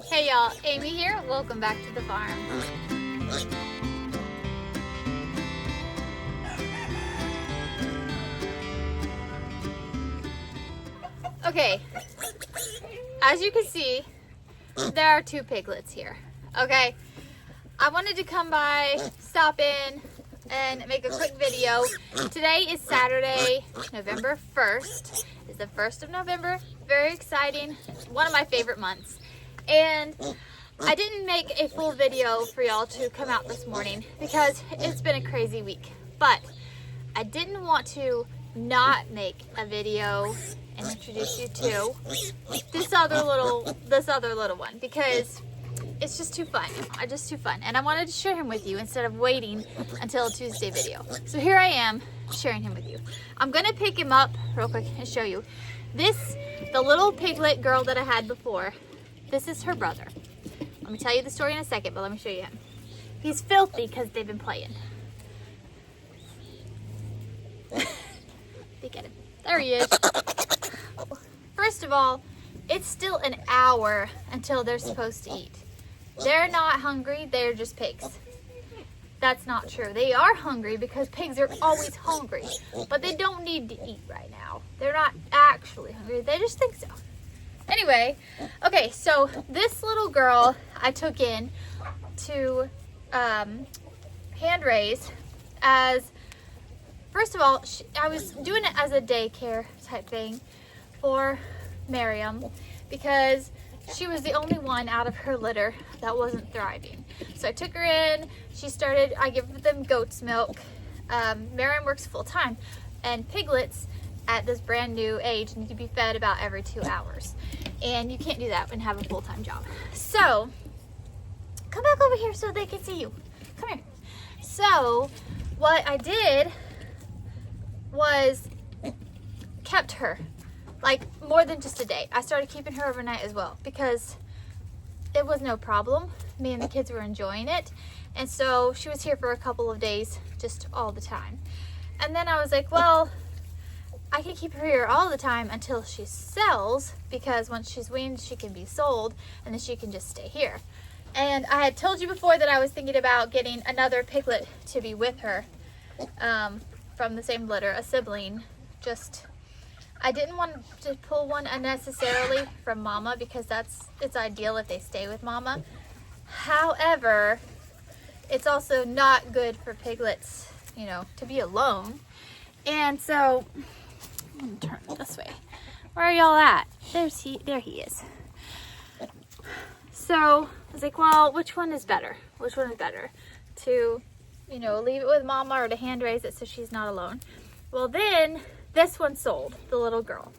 Hey y'all, Amy here. Welcome back to the farm. Okay, as you can see, there are two piglets here. Okay, I wanted to come by, stop in, and make a quick video. Today is Saturday, November 1st. It's the 1st of November. Very exciting. One of my favorite months. And I didn't make a full video for y'all to come out this morning because it's been a crazy week. But I didn't want to not make a video and introduce you to this other little one because it's just too fun. Just too fun. And I wanted to share him with you instead of waiting until a Tuesday video. So here I am sharing him with you. I'm gonna pick him up real quick and show you. The little piglet girl that I had before, this is her brother. Let me tell you the story in a second, but let me show you him. He's filthy because they've been playing. Look at him. There he is. First of all, it's still an hour until they're supposed to eat. They're not hungry, they're just pigs. That's not true. They are hungry because pigs are always hungry, but they don't need to eat right now. They're not actually hungry, they just think so. Anyway, okay, so this little girl I took in to hand raise as, first of all, I was doing it as a daycare type thing for Miriam because she was the only one out of her litter that wasn't thriving. So I took her in, I give them goat's milk. Miriam works full time, and piglets at this brand new age need to be fed about every 2 hours. And you can't do that and have a full-time job. So, come back over here so they can see you. Come here. So, what I did was kept her, like more than just a day. I started keeping her overnight as well because it was no problem. Me and the kids were enjoying it. And so she was here for a couple of days, just all the time. And then I was like, well, I can keep her here all the time until she sells, because once she's weaned, she can be sold, and then she can just stay here. And I had told you before that I was thinking about getting another piglet to be with her from the same litter, a sibling. I didn't want to pull one unnecessarily from mama because it's ideal if they stay with mama. However, it's also not good for piglets, to be alone. And so, I'm gonna turn this way. Where are y'all at? There he is. So I was like, well, which one is better? Which one is better? To, leave it with mama or to hand raise it so she's not alone? Well, then this one sold, the little girl.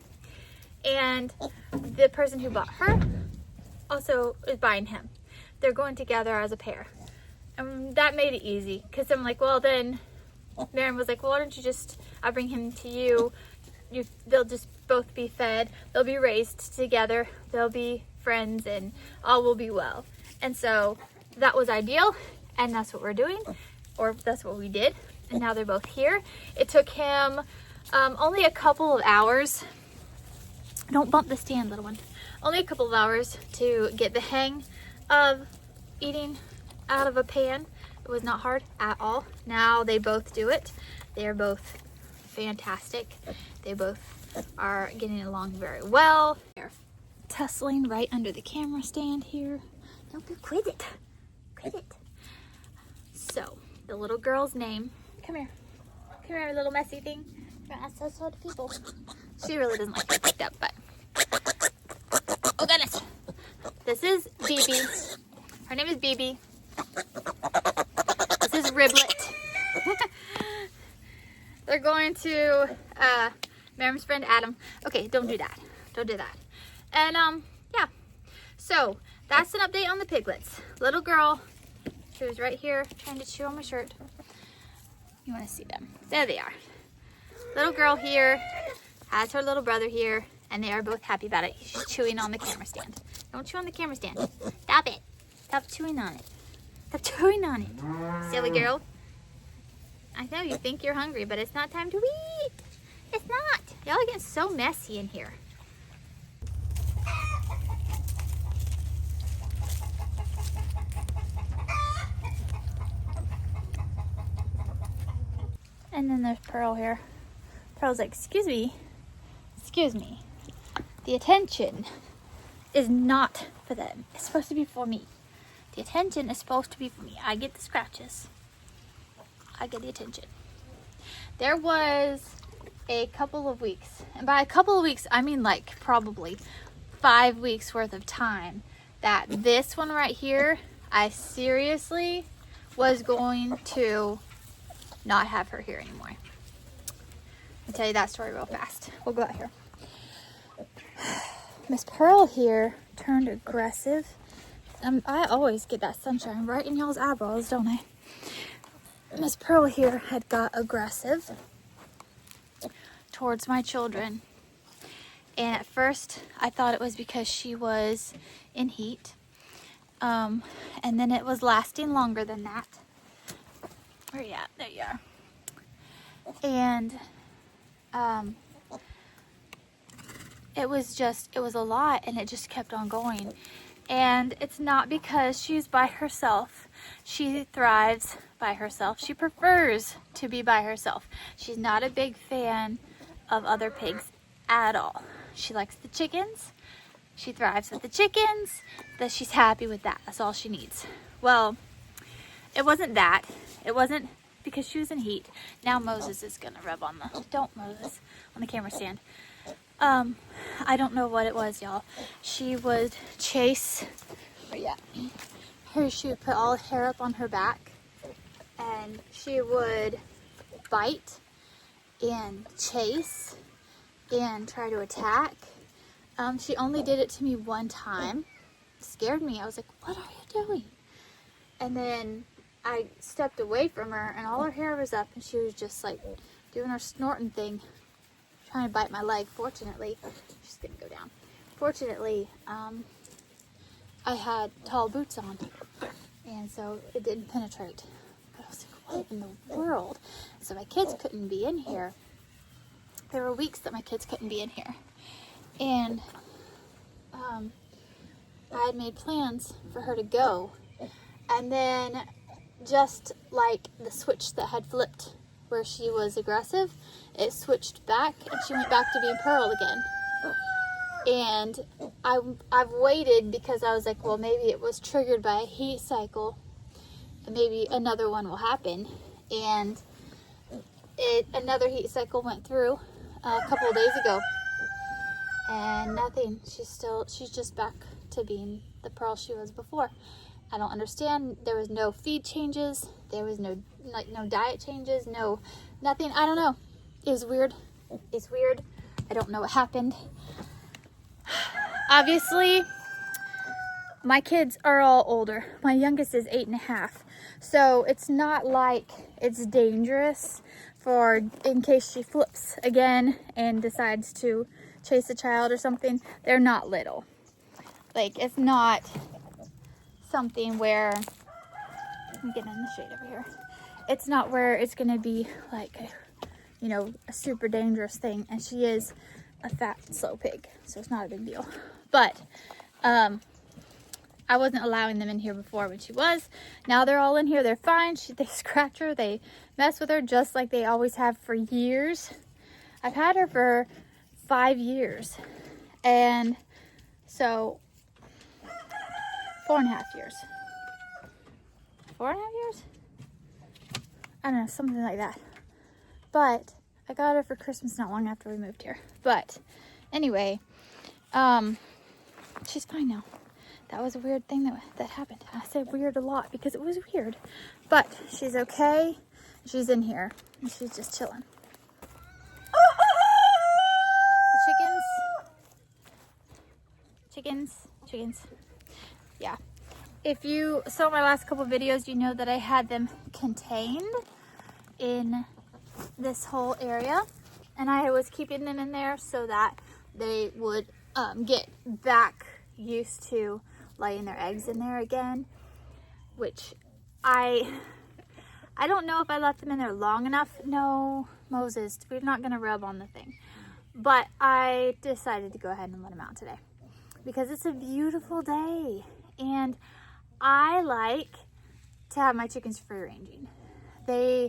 And the person who bought her also is buying him. They're going together as a pair. And that made it easy because I'm like, well, then Miriam was like, well, why don't you I'll bring him to you. They'll just both be fed. They'll be raised together. They'll be friends and all will be well. And so that was ideal. And that's what we're doing, or that's what we did. And now they're both here. It took him only a couple of hours. Don't bump the stand, little one. Only a couple of hours to get the hang of eating out of a pan. It was not hard at all. Now they both do it. They are both fantastic. They both are getting along very well. They're tussling right under the camera stand here. Don't be quit it. Quit it. So, the little girl's name. Come here. Come here, little messy thing. So to people. She really doesn't like it like that, but. Oh, goodness. This is BB. Her name is BB. This is Riblet. They're going to Miriam's friend Adam. Okay, don't do that. Don't do that. And yeah. So that's an update on the piglets. Little girl, she was right here trying to chew on my shirt. You want to see them? There they are. Little girl here has her little brother here, and they are both happy about it. She's chewing on the camera stand. Don't chew on the camera stand. Stop it. Stop chewing on it. Stop chewing on it. Silly girl. I know you think you're hungry, but it's not time to eat. It's not. Y'all are getting so messy in here. And then there's Pearl here. Pearl's like, excuse me. The attention is not for them. It's supposed to be for me. The attention is supposed to be for me. I get the scratches. I get the attention. There was a couple of weeks, and by a couple of weeks, I mean like probably 5 weeks worth of time, that this one right here, I seriously was going to not have her here anymore. I'll tell you that story real fast. We'll go out here. Miss Pearl here turned aggressive. I always get that sunshine right in y'all's eyeballs, don't I? Miss Pearl here had got aggressive towards my children. And at first, I thought it was because she was in heat. And then it was lasting longer than that. Where you at? There you are. And it was a lot, and it just kept on going. And it's not because she's by herself. She thrives by herself. She prefers to be by herself. She's not a big fan of other pigs at all. She likes the chickens. She thrives with the chickens. That she's happy with that. That's all she needs. Well, it wasn't that. It wasn't because she was in heat. Now Moses is gonna rub on the, don't Moses, on the camera stand. I don't know what it was, y'all. She would chase, she would put all hair up on her back, and she would bite and chase and try to attack. She only did it to me one time. It scared me. I was like, what are you doing? And then I stepped away from her, and all her hair was up, and she was just like doing her snorting thing, trying to bite my leg. Fortunately, she's gonna go down. Fortunately, I had tall boots on, and so it didn't penetrate. But I was like, what in the world? So my kids couldn't be in here. There were weeks that my kids couldn't be in here. And I had made plans for her to go. And then just like the switch that had flipped where she was aggressive, it switched back and she went back to being Pearl again. And I've waited because I was like, well, maybe it was triggered by a heat cycle and maybe another one will happen. And another heat cycle went through a couple of days ago, and nothing. She's just back to being the Pearl she was before. I don't understand. There was no feed changes. There was no diet changes. Nothing. I don't know. It was weird. It's weird. I don't know what happened. Obviously, my kids are all older. My youngest is 8.5. So it's not like it's dangerous in case she flips again and decides to chase a child or something. They're not little. Like, it's not something where, I'm getting in the shade over here. It's not where it's going to be like, a super dangerous thing. And she is a fat, slow pig, so it's not a big deal. But I wasn't allowing them in here before when she was. Now they're all in here. They're fine. They scratch her. They mess with her just like they always have for years. I've had her for 5 years. And so 4.5 years. 4.5 years? I don't know, something like that. But I got her for Christmas not long after we moved here. But anyway, she's fine now. That was a weird thing that happened. I say weird a lot because it was weird. But she's okay. She's in here. And she's just chilling. The chickens. Yeah. If you saw my last couple videos, you know that I had them contained in this whole area. And I was keeping them in there so that they would get back used to laying their eggs in there again, which I don't know if I left them in there long enough. No, Moses, we're not going to rub on the thing. But I decided to go ahead and let them out today because it's a beautiful day, and I like to have my chickens free ranging. I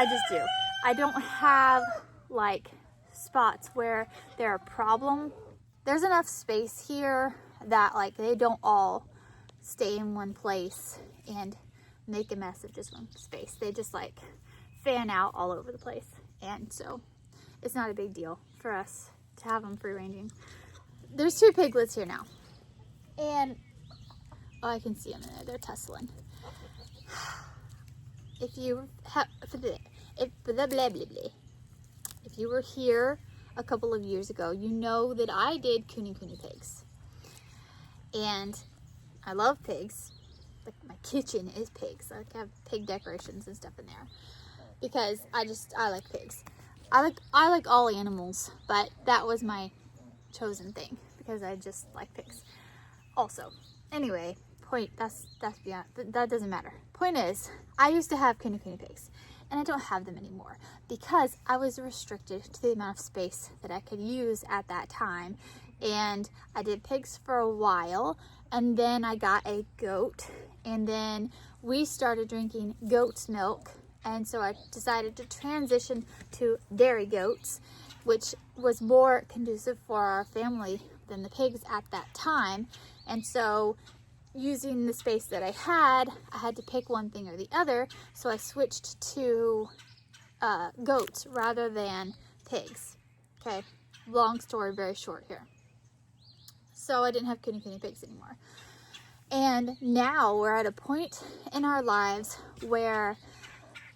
just do. I don't have like spots where they're a problem. There's enough space here that like they don't all stay in one place and make a mess of just one space. They just like fan out all over the place. And so it's not a big deal for us to have them free ranging. There's 2 piglets here now. And oh, I can see them in there. They're tussling. If you have, if you were here a couple of years ago, you know that I did kuni pigs. And I love pigs. Like my kitchen is pigs. I have pig decorations and stuff in there because I like pigs. I like all animals, but that was my chosen thing because I just like pigs. Also, anyway, that's beyond, that doesn't matter. Point is, I used to have kuni pigs, and I don't have them anymore because I was restricted to the amount of space that I could use at that time. And I did pigs for a while, and then I got a goat, and then we started drinking goat's milk, and so I decided to transition to dairy goats, which was more conducive for our family than the pigs at that time. And so using the space that I had to pick one thing or the other, so I switched to goats rather than pigs. Okay, long story very short here. So I didn't have kuni pigs anymore. And now we're at a point in our lives where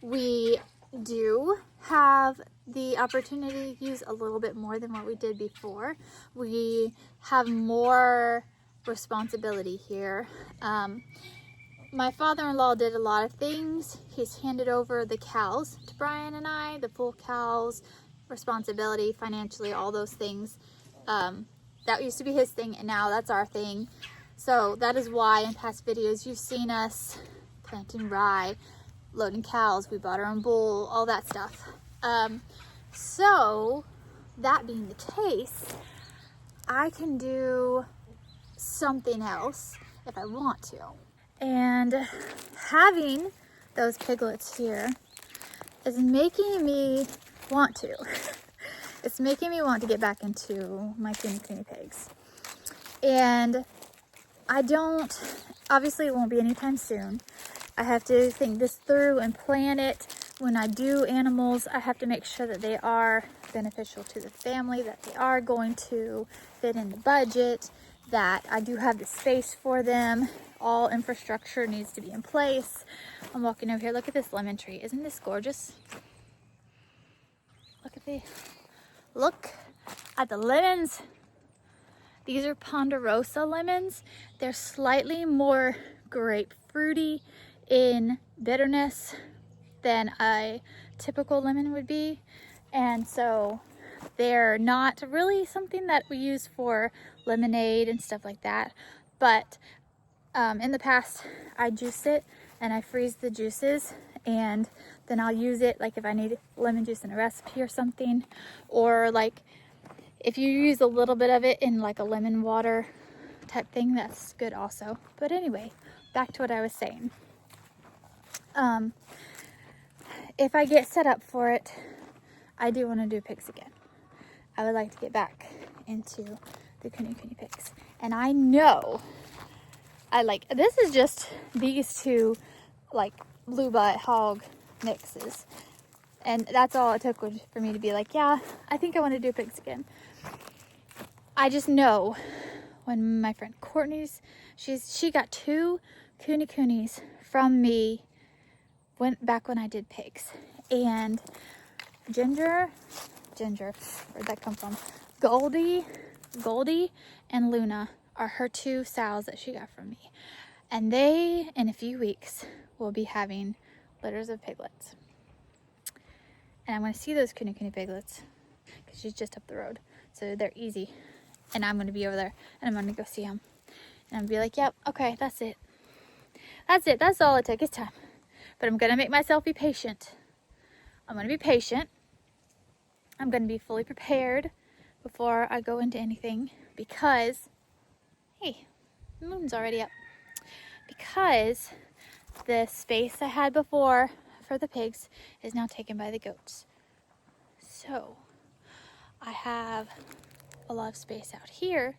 we do have the opportunity to use a little bit more than what we did before. We have more responsibility here. My father-in-law did a lot of things. He's handed over the cows to Brian and I, the full cows, responsibility, financially, all those things. That used to be his thing, and now that's our thing. So that is why in past videos you've seen us planting rye, loading cows, we bought our own bull, all that stuff. So that being the case, I can do something else if I want to. And having those piglets here is making me want to. It's making me want to get back into my kuni pigs. And I don't, obviously it won't be anytime soon. I have to think this through and plan it. When I do animals, I have to make sure that they are beneficial to the family, that they are going to fit in the budget, that I do have the space for them. All infrastructure needs to be in place. I'm walking over here. Look at this lemon tree. Isn't this gorgeous? Look at the lemons. These are Ponderosa lemons. They're slightly more grapefruity in bitterness than a typical lemon would be. And so they're not really something that we use for lemonade and stuff like that. But in the past, I juice it and I freeze the juices, and then I'll use it like if I need lemon juice in a recipe or something, or like if you use a little bit of it in like a lemon water type thing, that's good also. But anyway, back to what I was saying. If I get set up for it, I do want to do pigs again. I would like to get back into the kuni pigs. And I know this is just these 2 like blue butt hog mixes. And that's all it took for me to be like, yeah, I think I want to do pigs again. I just know when my friend Courtney's, she got 2 kunis from me back when I did pigs. And Ginger, where'd that come from? Goldie and Luna are her 2 sows that she got from me. And they, in a few weeks, will be having litters of piglets. And I'm going to see those kuni piglets because she's just up the road. So they're easy. And I'm going to be over there and I'm going to go see them. And I'm going to be like, yep, okay, that's it. That's it. That's all it took. It's time. But I'm going to make myself be patient. I'm going to be patient. I'm going to be fully prepared before I go into anything because, hey, the moon's already up. Because the space I had before for the pigs is now taken by the goats. So I have a lot of space out here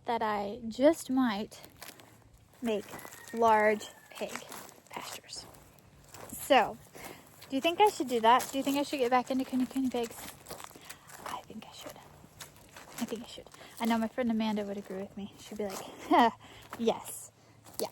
that I just might make large pig pastures. So, do you think I should do that? Do you think I should get back into coony pigs? I think I should. I think I should. I know my friend Amanda would agree with me. She'd be like, yes, yes.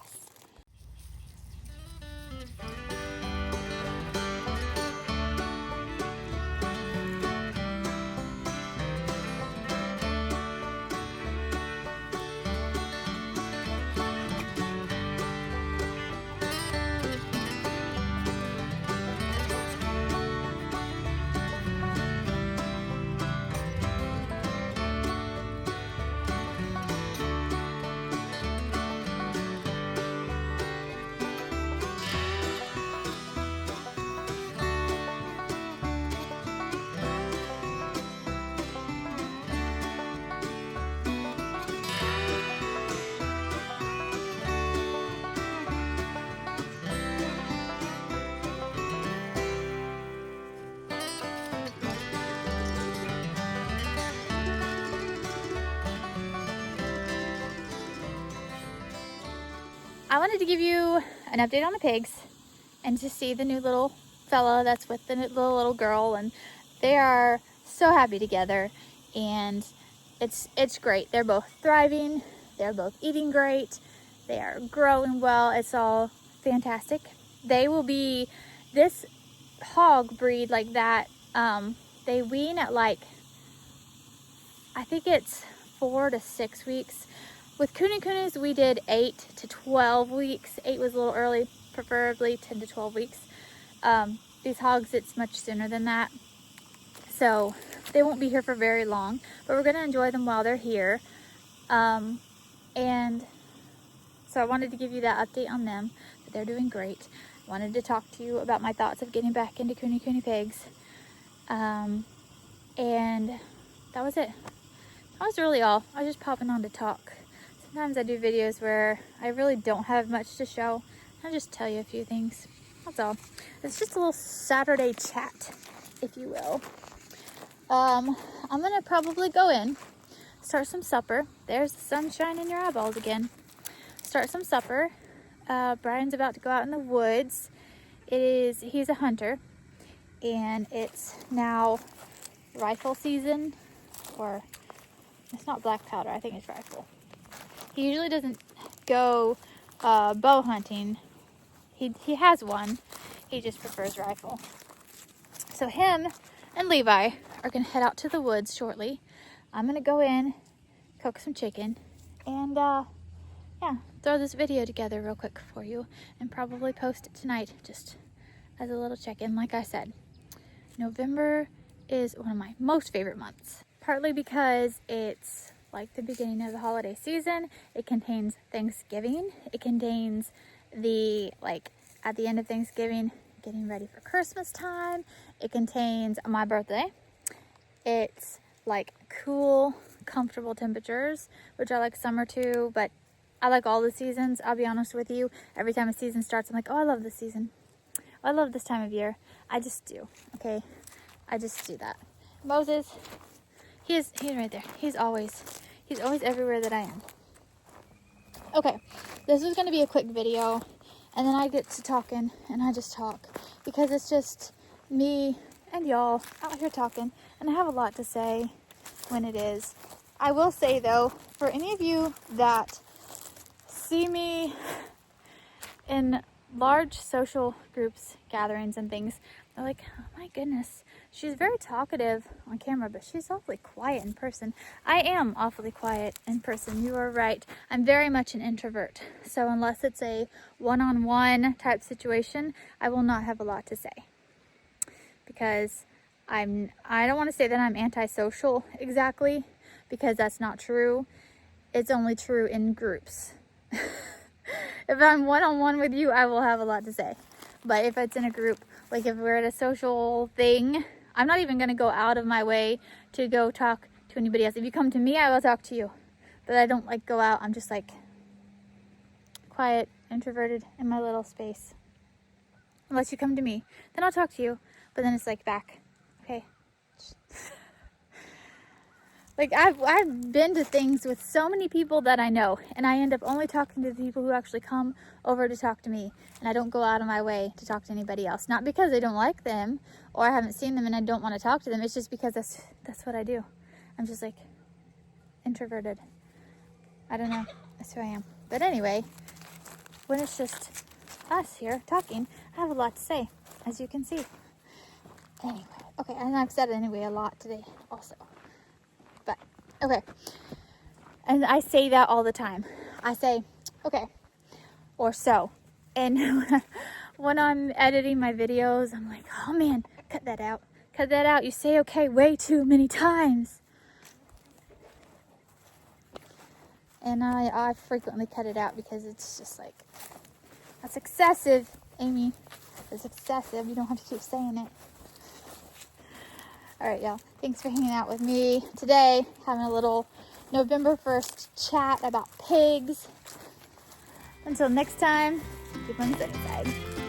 I wanted to give you an update on the pigs and to see the new little fella that's with the little girl, and they are so happy together, and it's great. They're both thriving, they're both eating great, they are growing well. It's all fantastic. They will be, this hog breed like that, they wean at like, I think it's 4 to 6 weeks. With coonies, we did 8 to 12 weeks. 8 was a little early, preferably 10 to 12 weeks. These hogs, it's much sooner than that. So they won't be here for very long, but we're gonna enjoy them while they're here. And so I wanted to give you that update on them, that they're doing great. I wanted to talk to you about my thoughts of getting back into coony pigs. And that was it. That was really all. I was just popping on to talk. Sometimes I do videos where I really don't have much to show. I'll just tell you a few things. That's all. It's just a little Saturday chat, if you will. I'm gonna probably go in, start some supper. There's the sunshine in your eyeballs again. Start some supper. Brian's about to go out in the woods. He's a hunter, and it's now rifle season, or it's not black powder, I think it's rifle. He usually doesn't go bow hunting. He has one. He just prefers rifle. So him and Levi are gonna head out to the woods shortly. I'm gonna go in, cook some chicken, and yeah, throw this video together real quick for you and probably post it tonight just as a little check-in. Like I said, November is one of my most favorite months, partly because it's like the beginning of the holiday season. It contains Thanksgiving. It contains the, like, at the end of Thanksgiving, getting ready for Christmas time. It contains my birthday. It's like cool, comfortable temperatures, which I like summer too, but I like all the seasons. I'll be honest with you. Every time a season starts, I'm like, oh, I love this season. I love this time of year. I just do, okay? I just do that. Moses, he's right there. He's always everywhere that I am. Okay, this is going to be a quick video, and then I get to talking, and I just talk, because it's just me and y'all out here talking, and I have a lot to say when it is. I will say, though, for any of you that see me in large social groups, gatherings, and things, they're like, oh my goodness, she's very talkative on camera, but she's awfully quiet in person. I am awfully quiet in person. You are right. I'm very much an introvert. So unless it's a one-on-one type situation, I will not have a lot to say. Because I don't want to say that I'm antisocial exactly, because that's not true. It's only true in groups. If I'm one-on-one with you, I will have a lot to say. But if it's in a group, like if we're at a social thing, I'm not even going to go out of my way to go talk to anybody else. If you come to me, I will talk to you. But I don't like go out. I'm just like quiet, introverted in my little space. Unless you come to me, then I'll talk to you. But then it's like back. Okay, Like, I've been to things with so many people that I know, and I end up only talking to the people who actually come over to talk to me, and I don't go out of my way to talk to anybody else. Not because I don't like them, or I haven't seen them and I don't want to talk to them. It's just because that's what I do. I'm just like introverted. I don't know. That's who I am. But anyway, when it's just us here talking, I have a lot to say, as you can see. Anyway, okay, and I've said anyway a lot today also. But, okay. And I say that all the time. I say, okay, or so. And when I'm editing my videos, I'm like, oh man, cut that out. Cut that out. You say okay way too many times. And I frequently cut it out because it's just like, that's excessive, Amy. It's excessive. You don't have to keep saying it. All right, y'all. Thanks for hanging out with me today. Having a little November 1st chat about pigs. Until next time, keep on the sunny side.